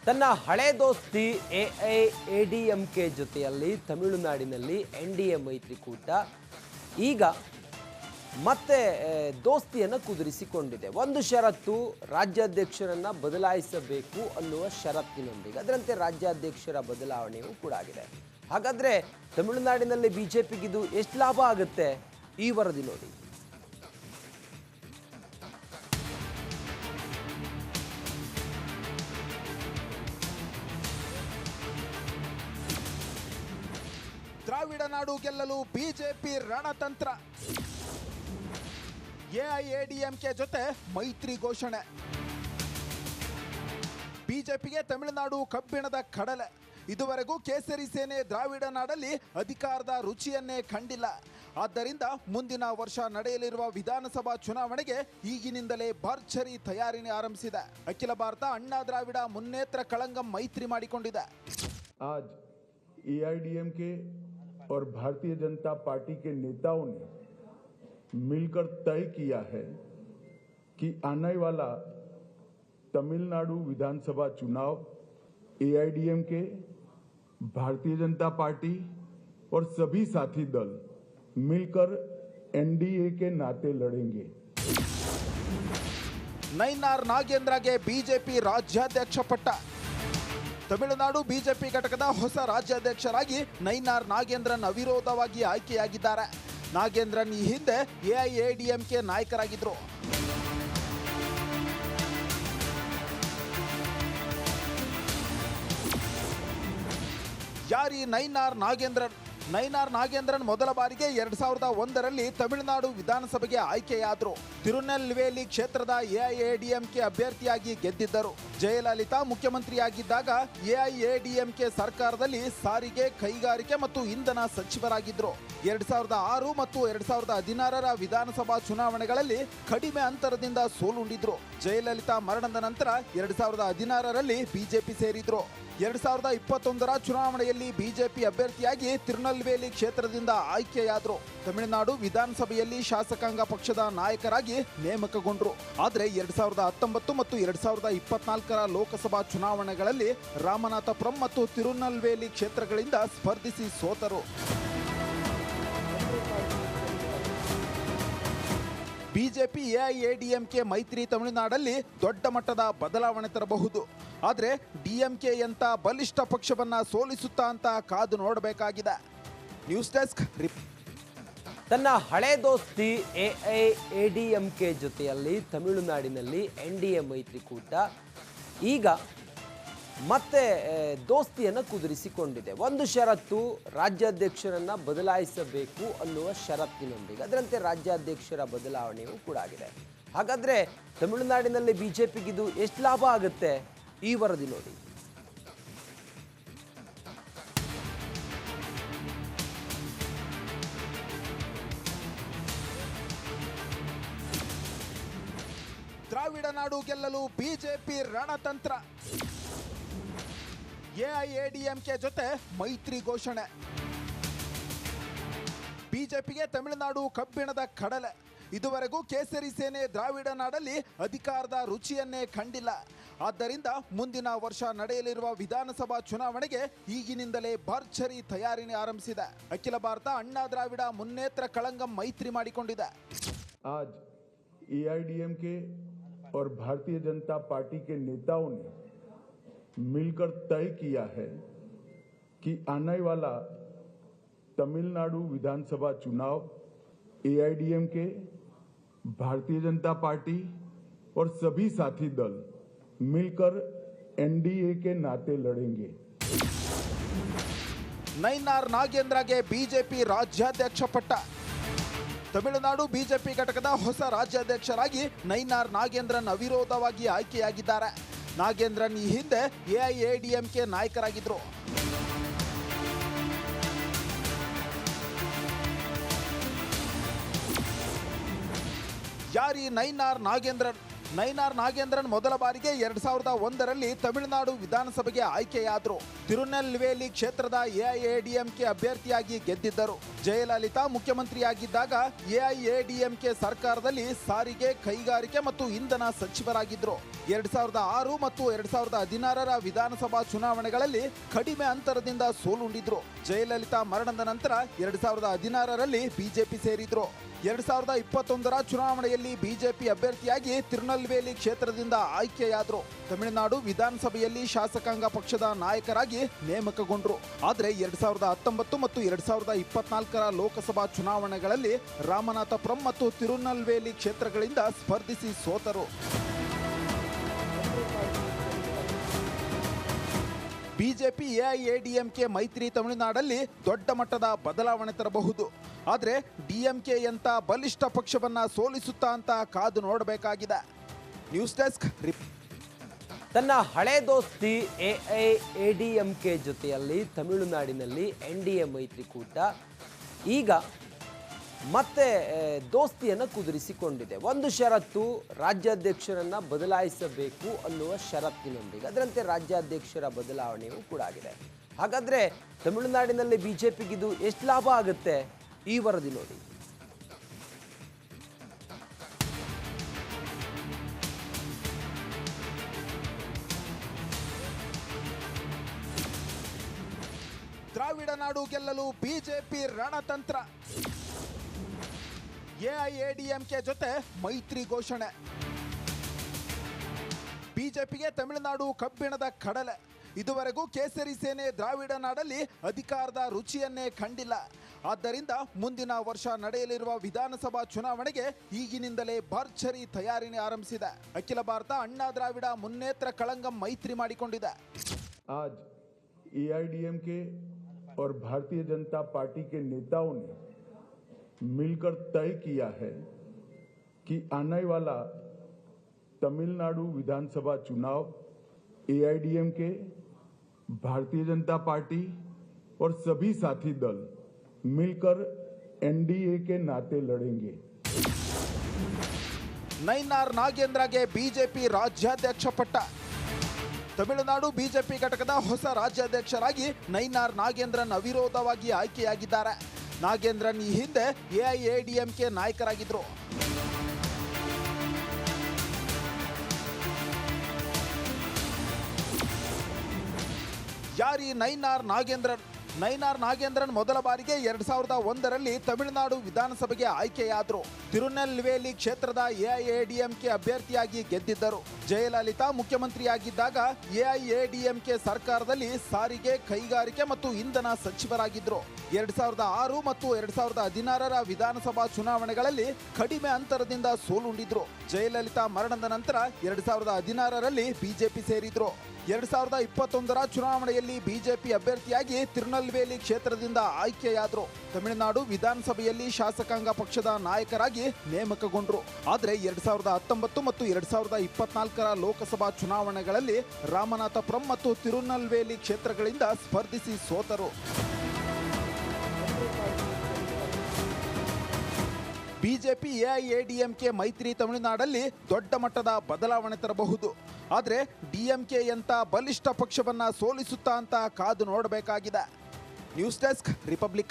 ತನ್ನ ಹಳೆ ದೋಸ್ತಿ ಎಐಎಡಿಎಂಕೆ ಜೊತೆಯಲ್ಲಿ ತಮಿಳುನಾಡಿನಲ್ಲಿ ಎನ್ಡಿಎ ಮೈತ್ರಿಕೂಟ ಈಗ ಮತ್ತೆ ದೋಸ್ತಿಯನ್ನು ಕುದುರಿಸಿಕೊಂಡಿದೆ. ಒಂದು ಷರತ್ತು, ರಾಜ್ಯಾಧ್ಯಕ್ಷರನ್ನ ಬದಲಾಯಿಸಬೇಕು ಅನ್ನುವ ಷರತ್ತಿನೊಂದಿಗೆ ಅದರಂತೆ ರಾಜ್ಯಾಧ್ಯಕ್ಷರ ಬದಲಾವಣೆಯೂ ಕೂಡ ಆಗಿದೆ. ಹಾಗಾದ್ರೆ ತಮಿಳುನಾಡಿನಲ್ಲಿ ಬಿಜೆಪಿಗೆ ಇದು ಎಷ್ಟು ಲಾಭ ಆಗುತ್ತೆ? ಈ ವರದಿ ನೋಡಿ. ದ್ರಾವಿಡ ನಾಡು ಗೆಲ್ಲಲು ಬಿಜೆಪಿ ರಣತಂತ್ರ, ಎಐಎಡಿಎಂಕೆ ಜೊತೆ ಮೈತ್ರಿ ಘೋಷಣೆ. ಬಿಜೆಪಿಗೆ ತಮಿಳುನಾಡು ಕಬ್ಬಿಣದ ಕಡಲೆ. ಇದುವರೆಗೂ ಕೇಸರಿ ಸೇನೆ ದ್ರಾವಿಡ ನಾಡಲ್ಲಿ ಅಧಿಕಾರದ ರುಚಿಯನ್ನೇ ಕಂಡಿಲ್ಲ. ಆದ್ದರಿಂದ ಮುಂದಿನ ವರ್ಷ ನಡೆಯಲಿರುವ ವಿಧಾನಸಭಾ ಚುನಾವಣೆಗೆ ಈಗಿನಿಂದಲೇ ಭರ್ಜರಿ ತಯಾರಿ ಆರಂಭಿಸಿದೆ. ಅಖಿಲ ಭಾರತ ಅಣ್ಣಾ ದ್ರಾವಿಡ ಮುನ್ನೇತ್ರ ಕಳಂಗಂ ಮೈತ್ರಿ ಮಾಡಿಕೊಂಡಿದೆ. आज एआईडीएमके और भारतीय जनता पार्टी के नेताओं ने मिलकर तय किया है कि आने वाला तमिलनाडु विधानसभा चुनाव एआईडीएमके, भारतीय जनता पार्टी और सभी साथी दल मिलकर एनडीए के नाते लड़ेंगे. ನೈನಾರ್ ನಾಗೇಂದ್ರಗೆ ಬಿಜೆಪಿ ರಾಜ್ಯಾಧ್ಯಕ್ಷ ಪಟ್ಟ. ತಮಿಳುನಾಡು ಬಿಜೆಪಿ ಘಟಕದ ಹೊಸ ರಾಜ್ಯಾಧ್ಯಕ್ಷರಾಗಿ ನೈನಾರ್ ನಾಗೇಂದ್ರನ್ ಅವಿರೋಧವಾಗಿ ಆಯ್ಕೆಯಾಗಿದ್ದಾರೆ. ನಾಗೇಂದ್ರನ್ ಈ ಹಿಂದೆ ಎಐಎಡಿಎಂಕೆ ನಾಯಕರಾಗಿದ್ದರು. ಯಾರಿ ನೈನಾರ್ ನಾಗೇಂದ್ರನ್? ನೈನಾರ್ ನಾಗೇಂದ್ರನ್ ಮೊದಲ ಬಾರಿಗೆ 2001ರಲ್ಲಿ ತಮಿಳುನಾಡು ವಿಧಾನಸಭೆಗೆ ಆಯ್ಕೆಯಾದರು. ತಿರುನೆಲ್ವೇಲಿ ಕ್ಷೇತ್ರದ ಎಐಎಡಿಎಂಕೆ ಅಭ್ಯರ್ಥಿಯಾಗಿ ಗೆದ್ದಿದ್ದರು. ಜಯಲಲಿತಾ ಮುಖ್ಯಮಂತ್ರಿಯಾಗಿದ್ದಾಗ ಎಐಎಡಿಎಂಕೆ ಸರ್ಕಾರದಲ್ಲಿ ಸಾರಿಗೆ, ಕೈಗಾರಿಕೆ ಮತ್ತು ಇಂಧನ ಸಚಿವರಾಗಿದ್ದರು. 2006 ಮತ್ತು 2016ರ ವಿಧಾನಸಭಾ ಚುನಾವಣೆಗಳಲ್ಲಿ ಕಡಿಮೆ ಅಂತರದಿಂದ ಸೋಲುಂಡಿದ್ರು. ಜಯಲಲಿತಾ ಮರಣದ ನಂತರ 2016ರಲ್ಲಿ ಬಿಜೆಪಿ ಸೇರಿದ್ರು. 2021ರ ಚುನಾವಣೆಯಲ್ಲಿ ಬಿಜೆಪಿ ಅಭ್ಯರ್ಥಿಯಾಗಿ ತಿರುನೆಲ್ವೇಲಿ ಕ್ಷೇತ್ರದಿಂದ ಆಯ್ಕೆಯಾದರು. ತಮಿಳುನಾಡು ವಿಧಾನಸಭೆಯಲ್ಲಿ ಶಾಸಕಾಂಗ ಪಕ್ಷದ ನಾಯಕರಾಗಿ ನೇಮಕಗೊಂಡರು. ಆದರೆ 2019 ಮತ್ತು 2024ರ ಲೋಕಸಭಾ ಚುನಾವಣೆಗಳಲ್ಲಿ ರಾಮನಾಥಪುರಂ ಮತ್ತು ತಿರುನೆಲ್ವೇಲಿ ಕ್ಷೇತ್ರಗಳಿಂದ ಸ್ಪರ್ಧಿಸಿ ಸೋತರು. ಬಿಜೆಪಿ ಎಐಎಡಿಎಂಕೆ ಮೈತ್ರಿ ತಮಿಳುನಾಡಲ್ಲಿ ದೊಡ್ಡ ಮಟ್ಟದ ಬದಲಾವಣೆ ತರಬಹುದು. ಆದರೆ ಡಿಎಂಕೆ ಯಂತ ಬಲಿಷ್ಠ ಪಕ್ಷವನ್ನ ಸೋಲಿಸುತ್ತಾ ಅಂತ ಕಾದು ನೋಡಬೇಕಾಗಿದೆ. News desk. ತನ್ನ ಹಳೆ ದೋಸ್ತಿ ಎಐಎಡಿಎಂಕೆ ಜೊತೆಯಲ್ಲಿ ತಮಿಳುನಾಡಿನಲ್ಲಿ ಎನ್ಡಿಎ ಮೈತ್ರಿಕೂಟ ಈಗ ಮತ್ತೆ ದೋಸ್ತಿಯನ್ನು ಕುದುರಿಸಿಕೊಂಡಿದೆ. ಒಂದು ಷರತ್ತು, ರಾಜ್ಯಾಧ್ಯಕ್ಷರನ್ನ ಬದಲಾಯಿಸಬೇಕು ಅನ್ನುವ ಷರತ್ತಿನೊಂದಿಗೆ ಅದರಂತೆ ರಾಜ್ಯಾಧ್ಯಕ್ಷರ ಬದಲಾವಣೆಯೂ ಕೂಡ ಆಗಿದೆ. ಹಾಗಾದ್ರೆ ತಮಿಳುನಾಡಿನಲ್ಲಿ ಬಿಜೆಪಿಗೆ ಇದು ಎಷ್ಟು ಲಾಭ ಆಗುತ್ತೆ? ಈ ವರದಿ ನೋಡಿ. ದ್ರಾವಿಡ ನಾಡು ಗೆಲ್ಲಲು ಬಿಜೆಪಿ ರಣತಂತ್ರ, ಎಐಎಡಿಎಂಕೆ ಜೊತೆ ಮೈತ್ರಿ ಘೋಷಣೆ. ಬಿಜೆಪಿಗೆ ತಮಿಳುನಾಡು ಕಬ್ಬಿಣದ ಕಡಲೆ. ಇದುವರೆಗೂ ಕೇಸರಿ ಸೇನೆ ದ್ರಾವಿಡ ನಾಡಲ್ಲಿ ಅಧಿಕಾರದ ರುಚಿಯನ್ನೇ ಕಂಡಿಲ್ಲ. ಆದ್ದರಿಂದ ಮುಂದಿನ ವರ್ಷ ನಡೆಯಲಿರುವ ವಿಧಾನಸಭಾ ಚುನಾವಣೆಗೆ ಈಗಿನಿಂದಲೇ ಭರ್ಜರಿ ತಯಾರಿ ಆರಂಭಿಸಿದೆ. ಅಖಿಲ ಭಾರತ ಅಣ್ಣಾ ದ್ರಾವಿಡ ಮುನ್ನೇತ್ರ ಕಳಂಗಂ ಮೈತ್ರಿ ಮಾಡಿಕೊಂಡಿದೆ. आज एआईडीएमके और भारतीय जनता पार्टी के नेताओं ने मिलकर तय किया है कि आने वाला तमिलनाडु विधानसभा चुनाव एआईडीएमके, भारतीय जनता पार्टी और सभी साथी दल मिलकर एनडीए के नाते लड़ेंगे. ನೈನಾರ್ ನಾಗೇಂದ್ರಗೆ ಬಿಜೆಪಿ ರಾಜ್ಯಾಧ್ಯಕ್ಷ ಪಟ್ಟ. ತಮಿಳುನಾಡು ಬಿಜೆಪಿ ಘಟಕದ ಹೊಸ ರಾಜ್ಯಾಧ್ಯಕ್ಷರಾಗಿ ನೈನಾರ್ ನಾಗೇಂದ್ರನ್ ಅವಿರೋಧವಾಗಿ ಆಯ್ಕೆಯಾಗಿದ್ದಾರೆ. ನಾಗೇಂದ್ರನ್ ಈ ಹಿಂದೆ ಎಐಎಡಿಎಂಕೆ ನಾಯಕರಾಗಿದ್ದರು. ಯಾರಿ ನೈನಾರ್ ನಾಗೇಂದ್ರನ್? ನೈನಾರ್ ನಾಗೇಂದ್ರನ್ ಮೊದಲ ಬಾರಿಗೆ 2001ರಲ್ಲಿ ತಮಿಳುನಾಡು ವಿಧಾನಸಭೆಗೆ ಆಯ್ಕೆಯಾದರು. ತಿರುನೆಲ್ವೇಲಿ ಕ್ಷೇತ್ರದ ಎಐಎಡಿಎಂಕೆ ಅಭ್ಯರ್ಥಿಯಾಗಿ ಗೆದ್ದಿದ್ದರು. ಜಯಲಲಿತಾ ಮುಖ್ಯಮಂತ್ರಿಯಾಗಿದ್ದಾಗ ಎಐಎಡಿಎಂಕೆ ಸರ್ಕಾರದಲ್ಲಿ ಸಾರಿಗೆ, ಕೈಗಾರಿಕೆ ಮತ್ತು ಇಂಧನ ಸಚಿವರಾಗಿದ್ದರು. 2006 ಮತ್ತು 2016ರ ವಿಧಾನಸಭಾ ಚುನಾವಣೆಗಳಲ್ಲಿ ಕಡಿಮೆ ಅಂತರದಿಂದ ಸೋಲುಂಡಿದ್ರು. ಜಯಲಲಿತಾ ಮರಣದ ನಂತರ 2016ರಲ್ಲಿ ಬಿಜೆಪಿ ಸೇರಿದ್ರು. 2021ರ ಚುನಾವಣೆಯಲ್ಲಿ ಬಿಜೆಪಿ ಅಭ್ಯರ್ಥಿಯಾಗಿ ತಿರುನೆಲ್ವೇಲಿ ಕ್ಷೇತ್ರದಿಂದ ಆಯ್ಕೆಯಾದರು. ತಮಿಳುನಾಡು ವಿಧಾನಸಭೆಯಲ್ಲಿ ಶಾಸಕಾಂಗ ಪಕ್ಷದ ನಾಯಕರಾಗಿ ನೇಮಕಗೊಂಡರು. ಆದರೆ 2019 ಮತ್ತು 2024ರ ಲೋಕಸಭಾ ಚುನಾವಣೆಗಳಲ್ಲಿ ರಾಮನಾಥಪುರಂ ಮತ್ತು ತಿರುನೆಲ್ವೇಲಿ ಕ್ಷೇತ್ರಗಳಿಂದ ಸ್ಪರ್ಧಿಸಿ ಸೋತರು. ಬಿಜೆಪಿ ಎಐಎಡಿಎಂಕೆ ಮೈತ್ರಿ ತಮಿಳುನಾಡಲ್ಲಿ ದೊಡ್ಡ ಮಟ್ಟದ ಬದಲಾವಣೆ ತರಬಹುದು. ಆದರೆ ಡಿಎಂಕೆಯಂತ ಬಲಿಷ್ಠ ಪಕ್ಷವನ್ನ ಸೋಲಿಸುತ್ತಾ ಅಂತ ಕಾದು ನೋಡಬೇಕಾಗಿದೆ. News desk. ತನ್ನ ಹಳೆ ದೋಸ್ತಿ ಎಐಎಡಿಎಂಕೆ ಜೊತೆಯಲ್ಲಿ ತಮಿಳುನಾಡಿನಲ್ಲಿ ಎನ್ಡಿಎ ಮೈತ್ರಿಕೂಟ ಈಗ ಮತ್ತೆ ದೋಸ್ತಿಯನ್ನು ಕುದುರಿಸಿಕೊಂಡಿದೆ. ಒಂದು ಷರತ್ತು, ರಾಜ್ಯಾಧ್ಯಕ್ಷರನ್ನ ಬದಲಾಯಿಸಬೇಕು ಅನ್ನುವ ಷರತ್ತಿನೊಂದಿಗೆ ಅದರಂತೆ ರಾಜ್ಯಾಧ್ಯಕ್ಷರ ಬದಲಾವಣೆಯೂ ಕೂಡ ಆಗಿದೆ. ಹಾಗಾದ್ರೆ ತಮಿಳುನಾಡಿನಲ್ಲಿ ಬಿಜೆಪಿಗಿದು ಎಷ್ಟು ಲಾಭ ಆಗುತ್ತೆ? ಈ ವರದಿ ನೋಡಿ. ದ್ರಾವಿಡ ನಾಡು ಗೆಲ್ಲಲು ಬಿಜೆಪಿ ರಣತಂತ್ರ. ಎಐಎಡಿಎಂಕೆ ಜೊತೆ ಮೈತ್ರಿ ಘೋಷಣೆ. ಬಿಜೆಪಿಗೆ ತಮಿಳುನಾಡು ಕಬ್ಬಿಣದ ಕಡಲೆ. ಇದುವರೆಗೂ ಕೇಸರಿ ಸೇನೆ ದ್ರಾವಿಡ ನಾಡಲ್ಲಿ ಅಧಿಕಾರದ ರುಚಿಯನ್ನೇ ಕಂಡಿಲ್ಲ. ಆದ್ದರಿಂದ ಮುಂದಿನ ವರ್ಷ ನಡೆಯಲಿರುವ ವಿಧಾನಸಭಾ ಚುನಾವಣೆಗೆ ಈಗಿನಿಂದಲೇ ಭರ್ಜರಿ ತಯಾರಿ ಆರಂಭಿಸಿದೆ. ಅಖಿಲ ಭಾರತ ಅಣ್ಣಾ ದ್ರಾವಿಡ ಮುನ್ನೇತ್ರ ಕಳಂಗಂ ಮೈತ್ರಿ ಮಾಡಿಕೊಂಡಿದೆ. आज एआईडीएमके और भारतीय जनता पार्टी के नेताओं ने मिलकर तय किया है कि आने वाला तमिलनाडु विधानसभा चुनाव एआईडीएमके, भारतीय जनता पार्टी और सभी साथी दल मिलकर एनडीए के नाते लड़ेंगे. ನೈನಾರ್ ನಾಗೇಂದ್ರಗೆ ಬಿಜೆಪಿ ರಾಜ್ಯಾಧ್ಯಕ್ಷ ಪಟ್ಟ. ತಮಿಳುನಾಡು ಬಿಜೆಪಿ ಘಟಕದ ಹೊಸ ರಾಜ್ಯಾಧ್ಯಕ್ಷರಾಗಿ ನೈನಾರ್ ನಾಗೇಂದ್ರನ್ ಅವಿರೋಧವಾಗಿ ಆಯ್ಕೆಯಾಗಿದ್ದಾರೆ. ನಾಗೇಂದ್ರನ್ ಈ ಹಿಂದೆ ಎಐಎಡಿಎಂಕೆ ನಾಯಕರಾಗಿದ್ದರು. ಯಾರಿ ನೈನಾರ್ ನಾಗೇಂದ್ರನ್? ನೈನಾರ್ ನಾಗೇಂದ್ರನ್ ಮೊದಲ ಬಾರಿಗೆ 2001ರಲ್ಲಿ ತಮಿಳುನಾಡು ವಿಧಾನಸಭೆಗೆ ಆಯ್ಕೆಯಾದರು. ತಿರುನೆಲ್ವೇಲಿ ಕ್ಷೇತ್ರದ ಎಐಎಡಿಎಂಕೆ ಅಭ್ಯರ್ಥಿಯಾಗಿ ಗೆದ್ದಿದ್ದರು. ಜಯಲಲಿತಾ ಮುಖ್ಯಮಂತ್ರಿಯಾಗಿದ್ದಾಗ ಎಐಎಡಿಎಂಕೆ ಸರ್ಕಾರದಲ್ಲಿ ಸಾರಿಗೆ, ಕೈಗಾರಿಕೆ ಮತ್ತು ಇಂಧನ ಸಚಿವರಾಗಿದ್ದರು. 2006 ಮತ್ತು 2016ರ ವಿಧಾನಸಭಾ ಚುನಾವಣೆಗಳಲ್ಲಿ ಕಡಿಮೆ ಅಂತರದಿಂದ ಸೋಲುಂಡಿದ್ರು. ಜಯಲಲಿತಾ ಮರಣದ ನಂತರ 2016ರಲ್ಲಿ ಬಿಜೆಪಿ ಸೇರಿದ್ರು. 2021ರ ಚುನಾವಣೆಯಲ್ಲಿ ಬಿಜೆಪಿ ಅಭ್ಯರ್ಥಿಯಾಗಿ ತಿರುನೆಲ್ವೇಲಿ ಕ್ಷೇತ್ರದಿಂದ ಆಯ್ಕೆಯಾದರು. ತಮಿಳುನಾಡು ವಿಧಾನಸಭೆಯಲ್ಲಿ ಶಾಸಕಾಂಗ ಪಕ್ಷದ ನಾಯಕರಾಗಿ ನೇಮಕಗೊಂಡರು. ಆದರೆ 2019 ಮತ್ತು 2024ರ ಲೋಕಸಭಾ ಚುನಾವಣೆಗಳಲ್ಲಿ ರಾಮನಾಥಪುರಂ ಮತ್ತು ತಿರುನೆಲ್ವೇಲಿ ಕ್ಷೇತ್ರಗಳಿಂದ ಸ್ಪರ್ಧಿಸಿ ಸೋತರು. ಬಿಜೆಪಿ ಎಐಎಡಿಎಂಕೆ ಮೈತ್ರಿ ತಮಿಳುನಾಡಲ್ಲಿ ದೊಡ್ಡ ಮಟ್ಟದ ಬದಲಾವಣೆ ತರಬಹುದು. ಆದರೆ ಡಿಎಂಕೆಯಂತ ಬಲಿಷ್ಠ ಪಕ್ಷವನ್ನ ಸೋಲಿಸುತ್ತಾ ಅಂತ ಕಾದು ನೋಡಬೇಕಾಗಿದೆ. News desk, republic.